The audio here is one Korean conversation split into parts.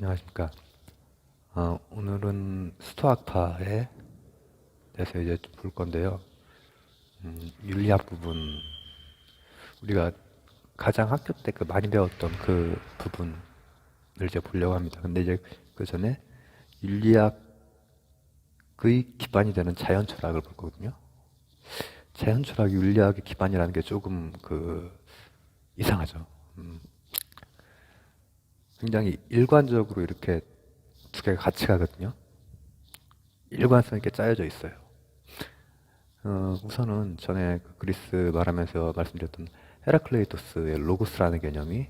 안녕하십니까. 오늘은 스토아파에 대해서 이제 볼 건데요. 윤리학 부분, 우리가 가장 학교 때 그 많이 배웠던 그 부분을 이제 보려고 합니다. 근데 이제 그 전에 윤리학의 기반이 되는 자연 철학을 볼 거거든요. 자연 철학이 윤리학의 기반이라는 게 조금 이상하죠. 굉장히 일관적으로 이렇게 두 개가 같이 가거든요. 일관성 있게 짜여져 있어요. 우선은 전에 그 그리스 말하면서 말씀드렸던 헤라클레이토스의 로고스라는 개념이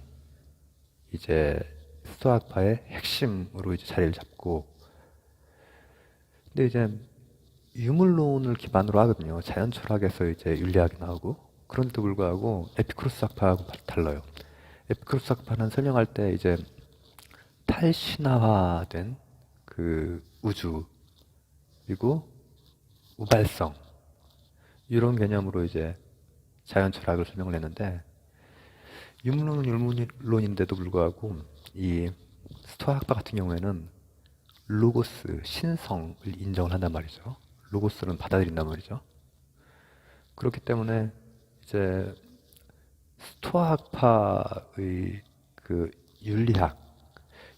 이제 스토아파의 핵심으로 이제 자리를 잡고, 근데 이제 유물론을 기반으로 하거든요. 자연 철학에서 이제 윤리학이 나오고, 그런데도 불구하고 에피쿠로스 학파하고 달라요. 에피쿠로스 학파는 설명할 때 이제 탈신화화된 그 우주, 그리고 우발성, 이런 개념으로 이제 자연 철학을 설명을 했는데, 유물론은 유물론인데도 불구하고 이 스토아 학파 같은 경우에는 로고스, 신성을 인정을 한단 말이죠. 로고스는 받아들인단 말이죠. 그렇기 때문에 이제 스토아 학파의 그 윤리학,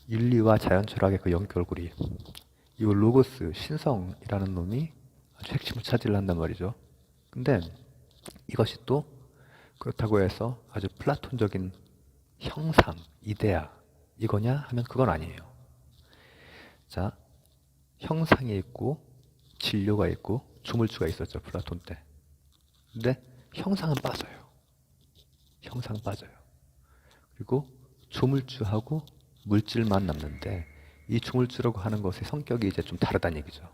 윤리와 자연 철학의 그 연결고리, 이 로고스, 신성이라는 놈이 아주 핵심을 차지를 한단 말이죠. 근데 이것이 또 그렇다고 해서 아주 플라톤적인 형상, 이데아, 이거냐 하면 그건 아니에요. 자, 형상이 있고 진료가 있고 조물주가 있었죠, 플라톤 때. 근데 형상은 빠져요. 형상 빠져요. 그리고 조물주하고 물질만 남는데, 이 조물주라고 하는 것의 성격이 이제 좀 다르다는 얘기죠.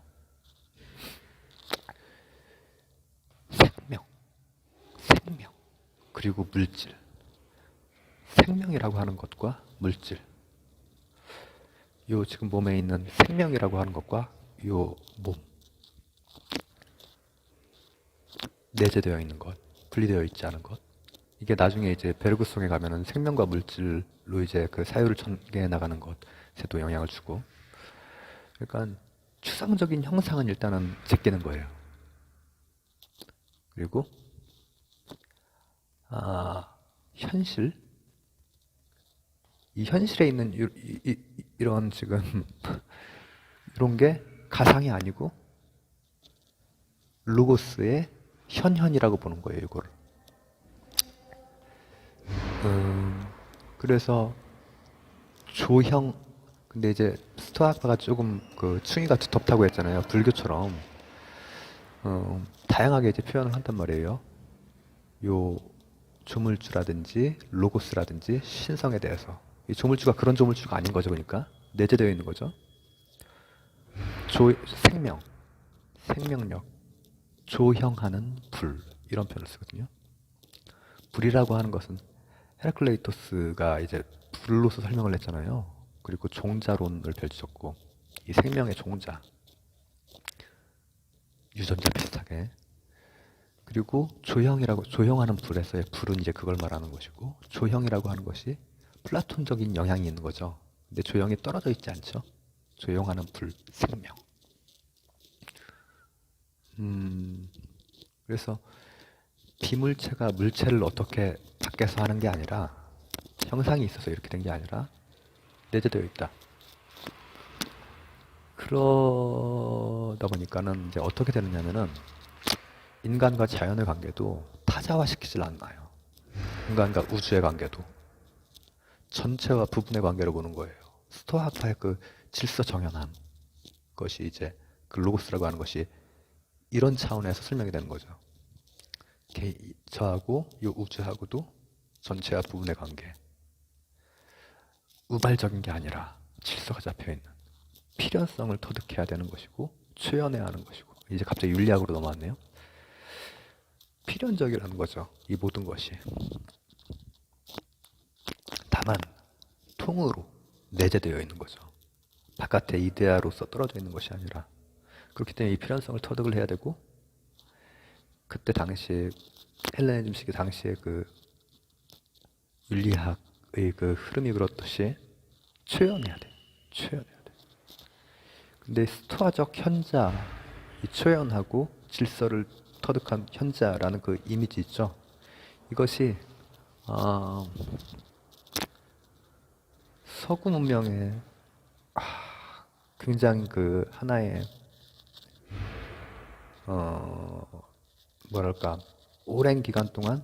생명, 생명, 그리고 물질. 생명이라고 하는 것과 물질, 요 지금 몸에 있는 생명이라고 하는 것과 요 몸, 내재되어 있는 것, 분리되어 있지 않은 것, 이게 나중에 이제 베르그송에 가면은 생명과 물질로 이제 그 사유를 전개해 나가는 것에도 영향을 주고, 그러니까 추상적인 형상은 일단은 제끼는 거예요. 그리고 현실, 이 현실에 있는 이런 지금 이런 게 가상이 아니고 로고스의 현현이라고 보는 거예요, 이거를. 그래서 조형, 근데 이제 스토아파가 조금 그 층위가 두텁다고 했잖아요. 불교처럼 다양하게 이제 표현을 한단 말이에요. 요 조물주라든지 로고스라든지 신성에 대해서, 이 조물주가 그런 조물주가 아닌 거죠. 그러니까 내재되어 있는 거죠. 생명, 생명력, 조형하는 불, 이런 표현을 쓰거든요. 불이라고 하는 것은 헤라클레이토스가 이제 불로서 설명을 했잖아요. 그리고 종자론을 펼쳤고, 이 생명의 종자, 유전자 비슷하게. 그리고 조형하는 불에서의 불은 이제 그걸 말하는 것이고, 조형이라고 하는 것이 플라톤적인 영향이 있는 거죠. 근데 조형이 떨어져 있지 않죠. 조형하는 불, 생명. 그래서 비물체가 물체를 어떻게 밖에서 하는 게 아니라, 형상이 있어서 이렇게 된 게 아니라 내재되어 있다. 그러다 보니까는 이제 어떻게 되느냐면은 인간과 자연의 관계도 타자화시키질 않나요. 인간과 우주의 관계도 전체와 부분의 관계로 보는 거예요. 스토아파의 그 질서 정연한 것이 이제 그 로고스라고 하는 것이 이런 차원에서 설명이 되는 거죠. 저하고 이 우주하고도 전체와 부분의 관계, 우발적인 게 아니라 질서가 잡혀 있는, 필연성을 터득해야 되는 것이고 초연해야 하는 것이고, 이제 갑자기 윤리학으로 넘어왔네요. 필연적이라는 거죠, 이 모든 것이. 다만 통으로 내재되어 있는 거죠. 바깥의 이데아로서 떨어져 있는 것이 아니라. 그렇기 때문에 이 필연성을 터득을 해야 되고, 그때 당시 헬레니즘식의 당시에 그 윤리학의 그 흐름이 그렇듯이 초연해야 돼. 초연해야 돼. 근데 스토아적 현자, 이 초연하고 질서를 터득한 현자라는 그 이미지 있죠. 이것이 어, 서구 문명의 굉장히 그 하나의 뭐랄까 오랜 기간 동안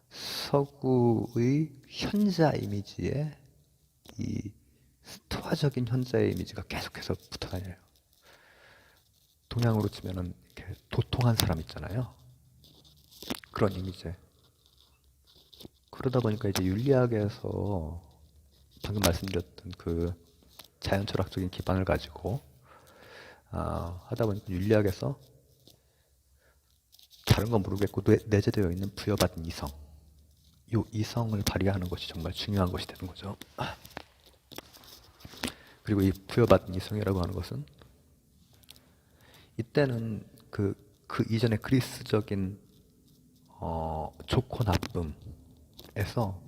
서구의 현자 이미지에 이 스토아적인 현자의 이미지가 계속해서 붙어 다녀요. 동양으로 치면은 이렇게 도통한 사람 있잖아요. 그런 이미지. 그러다 보니까 이제 윤리학에서 방금 말씀드렸던 그 자연 철학적인 기반을 가지고 하다 보니까 윤리학에서 다른 건 모르겠고 내재되어 있는 부여받은 이성, 이 이성을 발휘하는 것이 정말 중요한 것이 되는 거죠. 그리고 이 부여받은 이성이라고 하는 것은 이때는 그 이전의 그리스적인 좋고 나쁨에서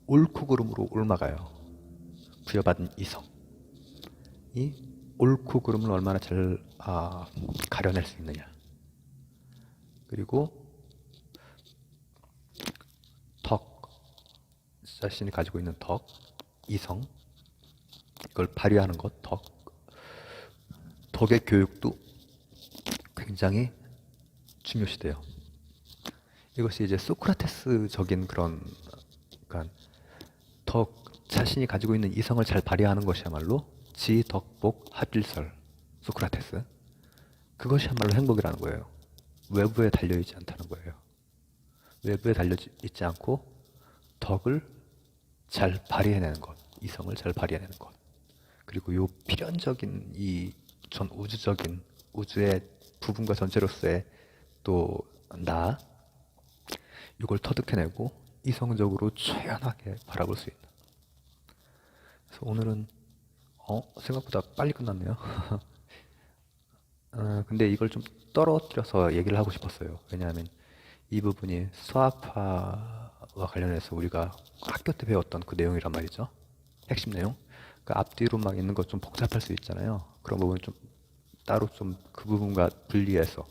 옳고 그름으로 옮아가요. 부여받은 이성이 옳고 그름을 얼마나 잘 가려낼 수 있느냐. 그리고 자신이 가지고 있는 이성, 이걸 발휘하는 것, 덕의 교육도 굉장히 중요시돼요. 이것이 이제 소크라테스적인 그런, 그러니까 자신이 가지고 있는 이성을 잘 발휘하는 것이야말로 지덕복 합일설, 소크라테스. 그것이야말로 행복이라는 거예요. 외부에 달려있지 않다는 거예요. 외부에 달려있지 않고 덕을 잘 발휘해내는 것, 이성을 잘 발휘해내는 것. 그리고 요 필연적인 이 전 우주적인 우주의 부분과 전체로서의 또 나, 이걸 터득해내고 이성적으로 초연하게 바라볼 수 있는. 그래서 오늘은 생각보다 빨리 끝났네요. 근데 이걸 좀 떨어뜨려서 얘기를 하고 싶었어요. 왜냐하면 이 부분이 수학파와 관련해서 우리가 학교 때 배웠던 그 내용이란 말이죠. 핵심 내용. 그 앞뒤로 막 있는 것 좀 복잡할 수 있잖아요. 그런 부분 좀 따로 좀 그 부분과 분리해서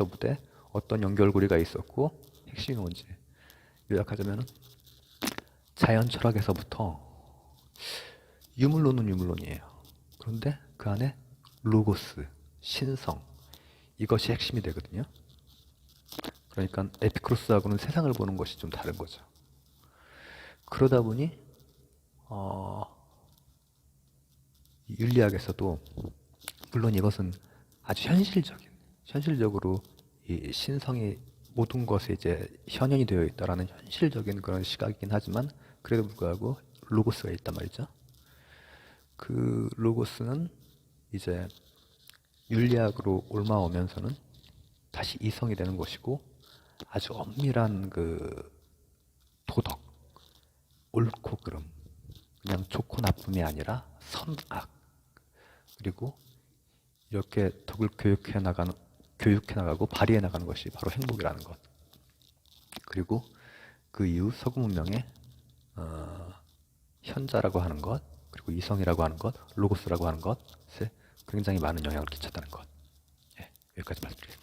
보되 어떤 연결고리가 있었고 핵심이 뭔지 요약하자면은 자연 철학에서부터 유물론은 유물론이에요. 그런데 그 안에 로고스, 신성 이것이 핵심이 되거든요. 그러니까 에피쿠로스하고는 세상을 보는 것이 좀 다른 거죠. 그러다 보니 윤리학에서도 물론 이것은 아주 현실적으로 이 신성이 모든 것에 이제 현현이 되어 있다라는 현실적인 그런 시각이긴 하지만 그래도 불구하고 로고스가 있단 말이죠. 그 로고스는 이제 윤리학으로 옮아오면서는 다시 이성이 되는 것이고 아주 엄밀한 그 도덕, 옳고 그름, 그냥 좋고 나쁨이 아니라 선악, 그리고 이렇게 덕을 교육해 나가고 발휘해 나가는 것이 바로 행복이라는 것. 그리고 그 이후 서구 문명의 현자라고 하는 것, 그리고 이성이라고 하는 것, 로고스라고 하는 것에 굉장히 많은 영향을 끼쳤다는 것. 예, 여기까지 말씀드리겠습니다.